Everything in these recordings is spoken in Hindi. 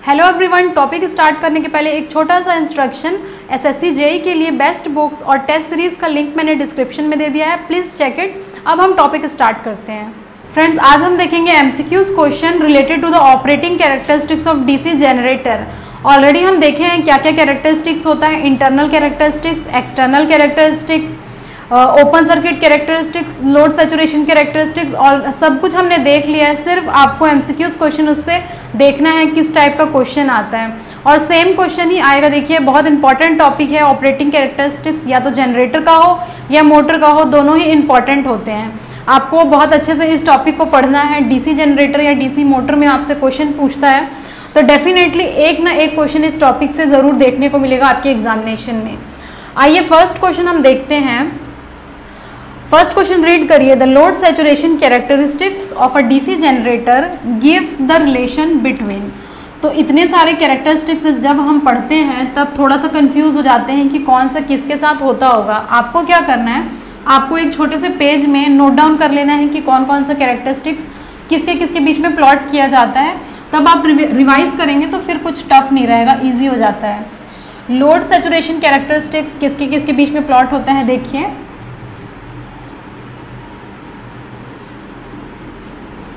हेलो एवरीवन, टॉपिक स्टार्ट करने के पहले एक छोटा सा इंस्ट्रक्शन। एसएससी जेईई के लिए बेस्ट बुक्स और टेस्ट सीरीज का लिंक मैंने डिस्क्रिप्शन में दे दिया है, प्लीज़ चेक इट। अब हम टॉपिक स्टार्ट करते हैं। फ्रेंड्स, आज हम देखेंगे MCQs question related to the operating characteristics of DC generator. Already हम देखे हैं क्या क्या कैरेक्टरिस्टिक्स होता है, internal characteristics, external characteristics, open circuit characteristics, load saturation characteristics, और सब कुछ हमने देख लिया है। सिर्फ आपको एमसीक्यूज क्वेश्चन उससे देखना है किस टाइप का क्वेश्चन आता है, और सेम क्वेश्चन ही आएगा। देखिए, बहुत इंपॉर्टेंट टॉपिक है ऑपरेटिंग कैरेक्टरिस्टिक्स, या तो जनरेटर का हो या मोटर का हो, दोनों ही इंपॉर्टेंट होते हैं। आपको बहुत अच्छे से इस टॉपिक को पढ़ना है। डीसी जनरेटर या डीसी मोटर में आपसे क्वेश्चन पूछता है तो डेफिनेटली एक ना एक क्वेश्चन इस टॉपिक से ज़रूर देखने को मिलेगा आपके एग्जामिनेशन में। आइए फर्स्ट क्वेश्चन हम देखते हैं। फर्स्ट क्वेश्चन रीड करिए। The load saturation characteristics of a DC generator gives the relation between. तो इतने सारे कैरेक्टरिस्टिक्स जब हम पढ़ते हैं तब थोड़ा सा कंफ्यूज हो जाते हैं कि कौन सा किसके साथ होता होगा। आपको क्या करना है, आपको एक छोटे से पेज में नोट डाउन कर लेना है कि कौन कौन सा कैरेक्टरिस्टिक्स किसके किसके बीच में प्लॉट किया जाता है। तब आप रिवाइज करेंगे तो फिर कुछ टफ नहीं रहेगा, ईजी हो जाता है। लोड सैचुरेशन कैरेक्टरिस्टिक्स किसके किसके बीच में प्लॉट होता है, देखिए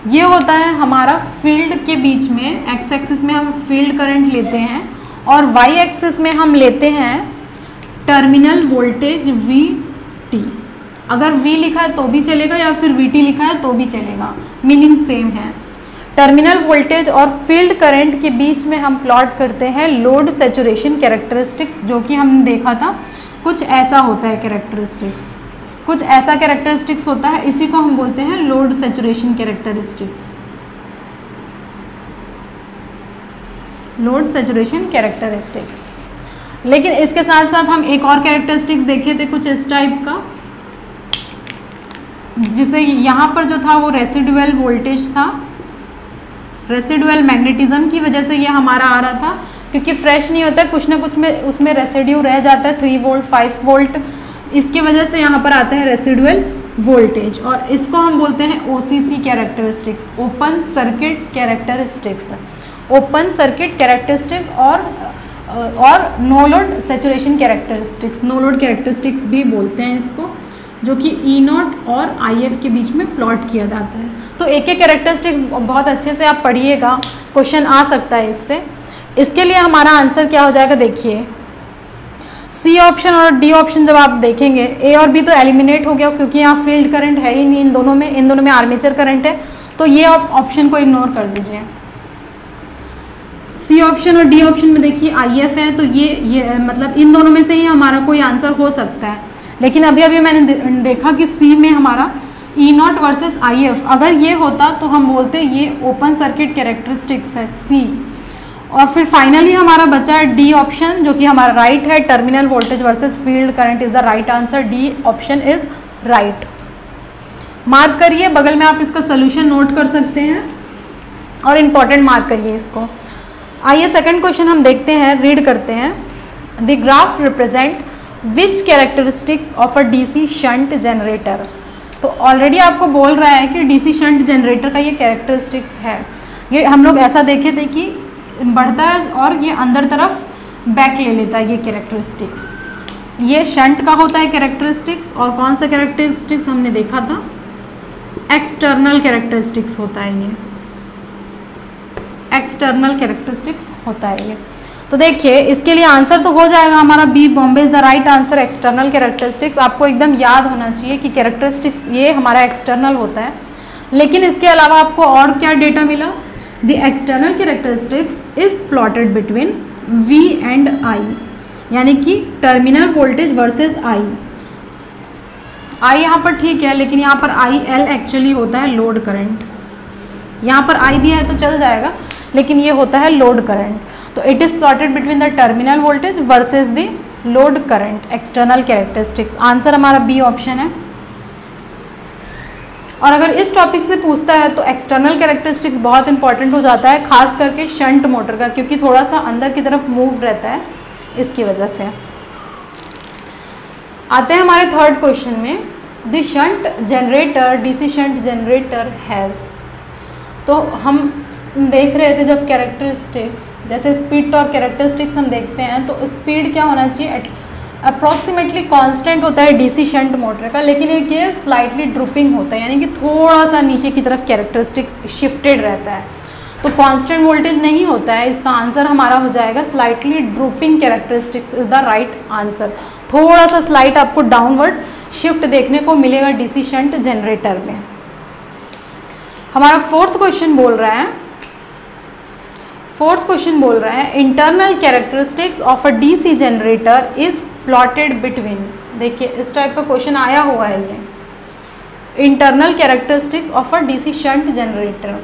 ये होता है हमारा फील्ड के बीच में। एक्स एक्सिस में हम फील्ड करंट लेते हैं और वाई एक्सिस में हम लेते हैं टर्मिनल वोल्टेज VT। अगर V लिखा है तो भी चलेगा या फिर VT लिखा है तो भी चलेगा, मीनिंग सेम है। टर्मिनल वोल्टेज और फील्ड करंट के बीच में हम प्लॉट करते हैं लोड सैचुरेशन कैरेक्टरिस्टिक्स, जो कि हमने देखा था कुछ ऐसा होता है कैरेक्टरिस्टिक्स, कुछ ऐसा कैरेक्टरिस्टिक्स होता है। इसी को हम बोलते हैं load saturation characteristics, load saturation characteristics. लेकिन इसके साथ साथ हम एक और कैरेक्टरिस्टिक्स देखे थे कुछ इस टाइप का, जिसे यहाँ पर जो था वो रेसिडुअल वोल्टेज था, रेसिडुअल मैग्नेटिज्म की वजह से ये हमारा आ रहा था, क्योंकि फ्रेश नहीं होता है, कुछ ना कुछ में उसमें रेसिड्यू रह जाता है, 3 वोल्ट 5 वोल्ट, इसकी वजह से यहाँ पर आता है रेसिडुअल वोल्टेज। और इसको हम बोलते हैं OCC characteristics, open circuit characteristics, open circuit characteristics, और no load saturation characteristics, no load characteristics भी बोलते हैं इसको, जो कि E0 और IF के बीच में प्लॉट किया जाता है। तो एक एक कैरेक्टरिस्टिक्स बहुत अच्छे से आप पढ़िएगा, क्वेश्चन आ सकता है इससे। इसके लिए हमारा आंसर क्या हो जाएगा, देखिए C ऑप्शन और D ऑप्शन जब आप देखेंगे, A और B तो एलिमिनेट हो गया क्योंकि यहाँ फील्ड करंट है ही नहीं इन दोनों में आर्मेचर करंट है, तो ये ऑप्शन को इग्नोर कर दीजिए। C ऑप्शन और D ऑप्शन में देखिए IF है, तो ये मतलब इन दोनों में से ही हमारा कोई आंसर हो सकता है। लेकिन अभी अभी मैंने देखा कि C में हमारा E0 वर्सेस IF, अगर ये होता तो हम बोलते ये ओपन सर्किट कैरेक्टरिस्टिक्स है C। और फिर फाइनली हमारा बचा है D ऑप्शन, जो कि हमारा राइट है, terminal voltage versus field current is the right answer. D option is right. Mark करिए, बगल में आप इसका सोल्यूशन नोट कर सकते हैं और इम्पॉर्टेंट मार्क करिए इसको। आइए सेकंड क्वेश्चन हम देखते हैं, रीड करते हैं। The graph represent which characteristics of a DC shunt generator. तो ऑलरेडी आपको बोल रहा है कि डीसी शंट जनरेटर का ये कैरेक्टरिस्टिक्स है। ये हम लोग ऐसा देखे थे कि बढ़ता है और ये अंदर तरफ बैक ले लेता है, ये कैरेक्टरिस्टिक्स ये शंट का होता है कैरेक्टरिस्टिक्स। और कौन सा कैरेक्टरिस्टिक्स हमने देखा था, एक्सटर्नल कैरेक्टरिस्टिक्स होता है ये, एक्सटर्नल कैरेक्टरिस्टिक्स होता है ये। तो देखिए इसके लिए आंसर तो हो जाएगा हमारा B, Bombay is the right answer, external characteristics. आपको एकदम याद होना चाहिए कि कैरेक्टरिस्टिक्स ये हमारा एक्सटर्नल होता है। लेकिन इसके अलावा आपको और क्या डेटा मिला, the external characteristics is plotted between V and I, यानी कि टर्मिनल वोल्टेज वर्सेज I यहाँ पर ठीक है, लेकिन यहाँ पर IL एक्चुअली होता है लोड करंट। यहाँ पर I दिया है तो चल जाएगा, लेकिन ये होता है लोड करंट। तो it is plotted between the terminal voltage versus the load current, external characteristics. Answer हमारा B ऑप्शन है। और अगर इस टॉपिक से पूछता है तो एक्सटर्नल कैरेक्टरिस्टिक्स बहुत इंपॉर्टेंट हो जाता है, खास करके शंट मोटर का, क्योंकि थोड़ा सा अंदर की तरफ मूव रहता है, इसकी वजह से। आते हैं हमारे थर्ड क्वेश्चन में। The shunt generator, DC shunt generator has. तो हम देख रहे थे जब कैरेक्टरिस्टिक्स, जैसे स्पीड टॉर्क कैरेक्टरिस्टिक्स हम देखते हैं तो स्पीड क्या होना चाहिए, अप्रॉक्सीमेटली कांस्टेंट होता है डीसी शंट मोटर का, लेकिन एक ये स्लाइटली ड्रूपिंग होता है, यानी कि थोड़ा सा नीचे की तरफ कैरेक्टरिस्टिक्स शिफ्टेड रहता है, तो कांस्टेंट वोल्टेज नहीं होता है। इसका आंसर हमारा हो जाएगा slightly drooping characteristics is the right answer. थोड़ा सा स्लाइट आपको डाउनवर्ड शिफ्ट देखने को मिलेगा डीसी शंट जनरेटर में। हमारा फोर्थ क्वेश्चन बोल रहा है internal characteristics of a DC generator is plotted between. देखिए इस टाइप का क्वेश्चन आया हुआ है ये, internal characteristics of a DC shunt generator.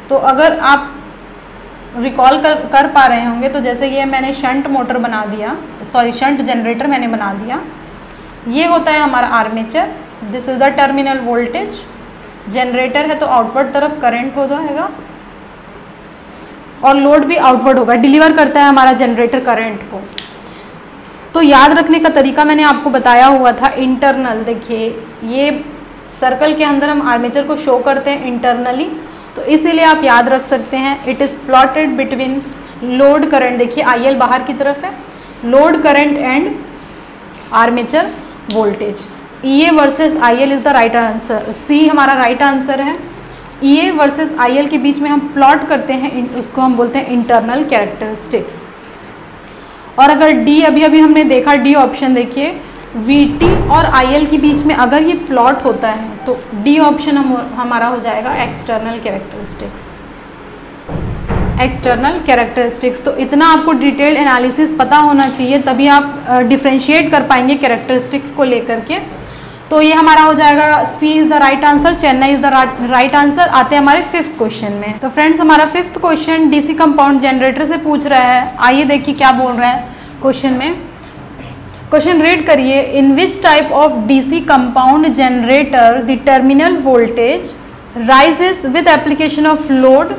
तो अगर आप रिकॉल कर पा रहे होंगे तो जैसे ये मैंने शंट मोटर बना दिया, सॉरी शंट जनरेटर मैंने बना दिया, ये होता है हमारा armature, this is the terminal voltage, generator है तो आउटवर्ड तरफ करंट हो जाएगा और लोड भी आउटवर्ड होगा, डिलीवर करता है हमारा जनरेटर करंट को। तो याद रखने का तरीका मैंने आपको बताया हुआ था, इंटरनल, देखिए ये सर्कल के अंदर हम आर्मेचर को शो करते हैं इंटरनली, तो इसीलिए आप याद रख सकते हैं it is plotted between load current, देखिए IL बाहर की तरफ है, load current and armature voltage. EA versus IL is the right answer, C हमारा राइट आंसर है। EA वर्सेस IL के बीच में हम प्लॉट करते हैं, उसको हम बोलते हैं इंटरनल कैरेक्टरिस्टिक्स। और अगर D, अभी हमने देखा D ऑप्शन, देखिए VT और IL के बीच में अगर ये प्लॉट होता है तो D ऑप्शन हमारा हो जाएगा एक्सटर्नल कैरेक्टरिस्टिक्स। एक्सटर्नल कैरेक्टरिस्टिक्स, तो इतना आपको डिटेल्ड एनालिसिस पता होना चाहिए, तभी आप डिफ्रेंशिएट कर पाएंगे कैरेक्टरिस्टिक्स को लेकर के। तो ये हमारा हो जाएगा C is the right answer, Chennai is the right answer. आते हैं हमारे फिफ्थ क्वेश्चन में। तो फ्रेंड्स हमारा fifth question DC compound generator से पूछ रहा है, आइए देखिए क्या बोल रहा है क्वेश्चन में। क्वेश्चन रीड करिए, in which type of DC compound generator the terminal voltage rises with application of load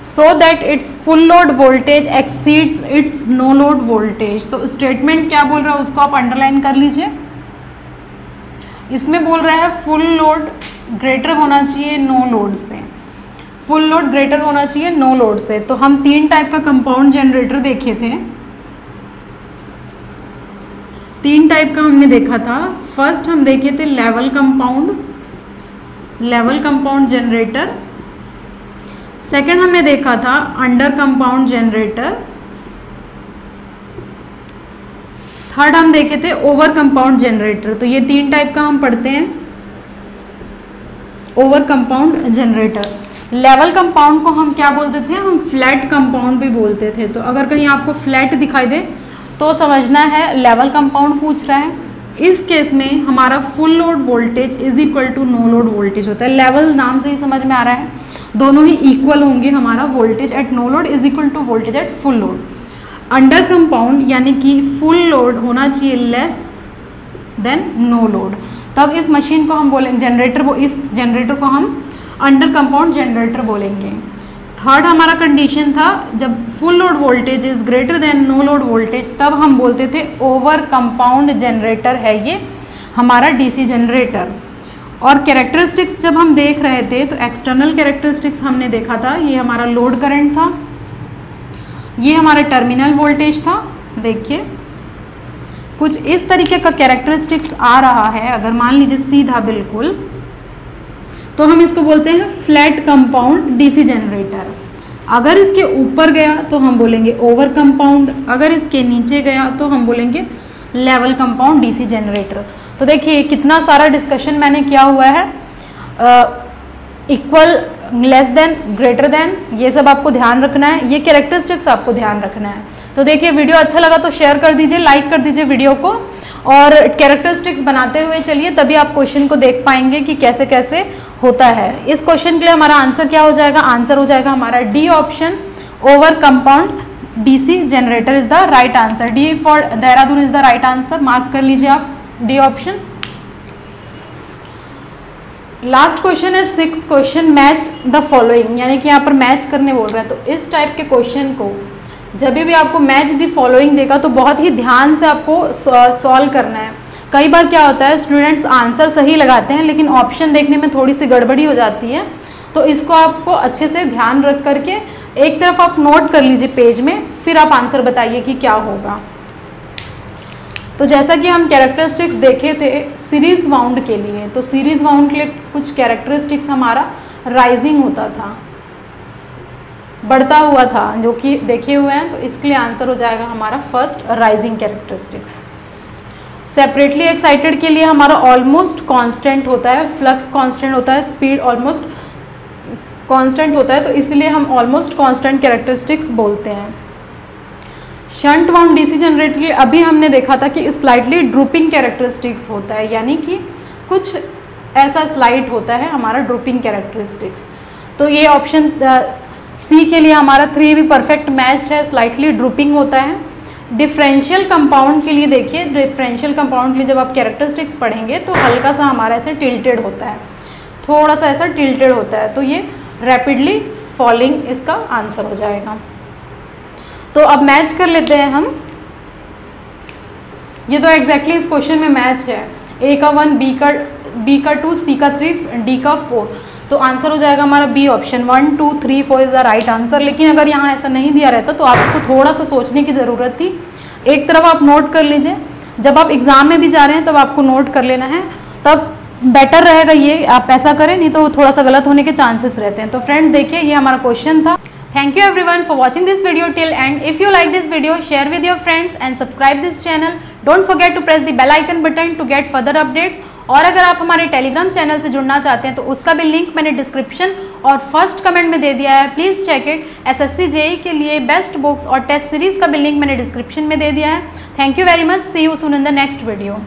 so that its full load voltage exceeds its no load voltage. तो स्टेटमेंट क्या बोल रहा है उसको आप अंडरलाइन कर लीजिए। इसमें बोल रहा है फुल लोड ग्रेटर होना चाहिए नो लोड से, फुल लोड ग्रेटर होना चाहिए नो लोड से। तो हम तीन टाइप का कंपाउंड जनरेटर देखे थे, तीन टाइप का हमने देखा था। फर्स्ट हम देखे थे लेवल कंपाउंड जनरेटर, सेकंड हमने देखा था अंडर कंपाउंड जनरेटर, थर्ड हम देखे थे ओवर कंपाउंड जनरेटर। तो ये तीन टाइप का हम पढ़ते हैं over compound generator. Level compound को हम क्या बोलते थे, हम फ्लैट कंपाउंड भी बोलते थे। तो अगर कहीं आपको फ्लैट दिखाई दे तो समझना है लेवल कंपाउंड पूछ रहा है। इस केस में हमारा full load voltage is equal to no load voltage होता है। लेवल नाम से ही समझ में आ रहा है, दोनों ही इक्वल होंगे, हमारा voltage at no load is equal to voltage at full load. Under compound यानी कि फुल लोड होना चाहिए लेस देन नो लोड, तब इस मशीन को हम बोलेंगे जनरेटर, वो इस जनरेटर को हम अंडर कंपाउंड जनरेटर बोलेंगे। थर्ड हमारा कंडीशन था जब full load voltage is greater than no load voltage, तब हम बोलते थे ओवर कंपाउंड जनरेटर है ये हमारा डीसी जनरेटर। और कैरेक्टरिस्टिक्स जब हम देख रहे थे तो एक्सटर्नल कैरेक्टरिस्टिक्स हमने देखा था, ये हमारा लोड करंट था, ये हमारा टर्मिनल वोल्टेज था। देखिए कुछ इस तरीके का कैरेक्टरिस्टिक्स आ रहा है, अगर मान लीजिए सीधा बिल्कुल, तो हम इसको बोलते हैं फ्लैट कंपाउंड डीसी जनरेटर। अगर इसके ऊपर गया तो हम बोलेंगे ओवर कंपाउंड, अगर इसके नीचे गया तो हम बोलेंगे लेवल कंपाउंड डीसी जनरेटर। तो देखिए कितना सारा डिस्कशन मैंने किया हुआ है, equal, less than, greater than, ये सब आपको ध्यान रखना है, ये कैरेक्टरिस्टिक्स आपको ध्यान रखना है। तो देखिए वीडियो अच्छा लगा तो शेयर कर दीजिए, लाइक कर दीजिए वीडियो को, और कैरेक्टरिस्टिक्स बनाते हुए चलिए, तभी आप क्वेश्चन को देख पाएंगे कि कैसे कैसे होता है। इस क्वेश्चन के लिए हमारा आंसर क्या हो जाएगा, आंसर हो जाएगा हमारा D option, over compound DC generator is the right answer. D for Dehradun is the right answer, mark कर लीजिए आप डी ऑप्शन। लास्ट क्वेश्चन है sixth question, match the following, यानी कि यहाँ पर मैच करने बोल रहा है। तो इस टाइप के क्वेश्चन को जब भी आपको मैच द फॉलोइंग देगा तो बहुत ही ध्यान से आपको सॉल्व करना है। कई बार क्या होता है स्टूडेंट्स आंसर सही लगाते हैं लेकिन ऑप्शन देखने में थोड़ी सी गड़बड़ी हो जाती है, तो इसको आपको अच्छे से ध्यान रख करके एक तरफ आप नोट कर लीजिए पेज में, फिर आप आंसर बताइए कि क्या होगा। तो जैसा कि हम कैरेक्टरिस्टिक्स देखे थे सीरीज बाउंड के लिए, तो सीरीज बाउंड के लिए कुछ कैरेक्टरिस्टिक्स हमारा राइजिंग होता था, बढ़ता हुआ था, जो कि देखे हुए हैं। तो इसके लिए आंसर हो जाएगा हमारा first rising characteristics. Separately excited के लिए हमारा ऑलमोस्ट कांस्टेंट होता है, फ्लक्स कांस्टेंट होता है, स्पीड ऑलमोस्ट कांस्टेंट होता है, तो इसलिए हम ऑलमोस्ट कांस्टेंट कैरेक्टरिस्टिक्स बोलते हैं। शंट वाउंड डीसी जनरेटर के लिए अभी हमने देखा था कि स्लाइटली ड्रूपिंग कैरेक्टरिस्टिक्स होता है, यानी कि कुछ ऐसा स्लाइड होता है हमारा ड्रूपिंग कैरेक्टरिस्टिक्स। तो ये ऑप्शन सी के लिए हमारा 3 भी परफेक्ट मैच्ड है, स्लाइटली ड्रूपिंग होता है। डिफरेंशियल कंपाउंड के लिए देखिए, डिफरेंशियल कंपाउंड के लिए जब आप कैरेक्टरिस्टिक्स पढ़ेंगे तो हल्का सा हमारा ऐसे टिल्टेड होता है, थोड़ा सा ऐसा टिल्टेड होता है, तो ये रैपिडली फॉलिंग इसका आंसर हो जाएगा। तो अब मैच कर लेते हैं हम, ये तो एग्जैक्टली इस क्वेश्चन में मैच है, ए का 1, बी का 2, सी का 3, डी का 4, तो आंसर हो जाएगा हमारा B option. 1 2 3 4 is the right answer. लेकिन अगर यहाँ ऐसा नहीं दिया रहता तो आपको थोड़ा सा सोचने की ज़रूरत थी। एक तरफ आप नोट कर लीजिए, जब आप एग्जाम में भी जा रहे हैं तब आपको नोट कर लेना है, तब बेटर रहेगा ये आप ऐसा करें, नहीं तो थोड़ा सा गलत होने के चांसेस रहते हैं। तो फ्रेंड्स देखिए ये हमारा क्वेश्चन था। Thank you everyone for watching this video till end. If you like this video, share with your friends and subscribe this channel. Don't forget to press the bell icon button to get further updates. और अगर आप हमारे टेलीग्राम चैनल से जुड़ना चाहते हैं तो उसका भी लिंक मैंने डिस्क्रिप्शन और फर्स्ट कमेंट में दे दिया है, please check it. SSC JE के लिए बेस्ट बुक्स और टेस्ट सीरीज़ का भी लिंक मैंने डिस्क्रिप्शन में दे दिया है। Thank you very much, see you soon in the next video.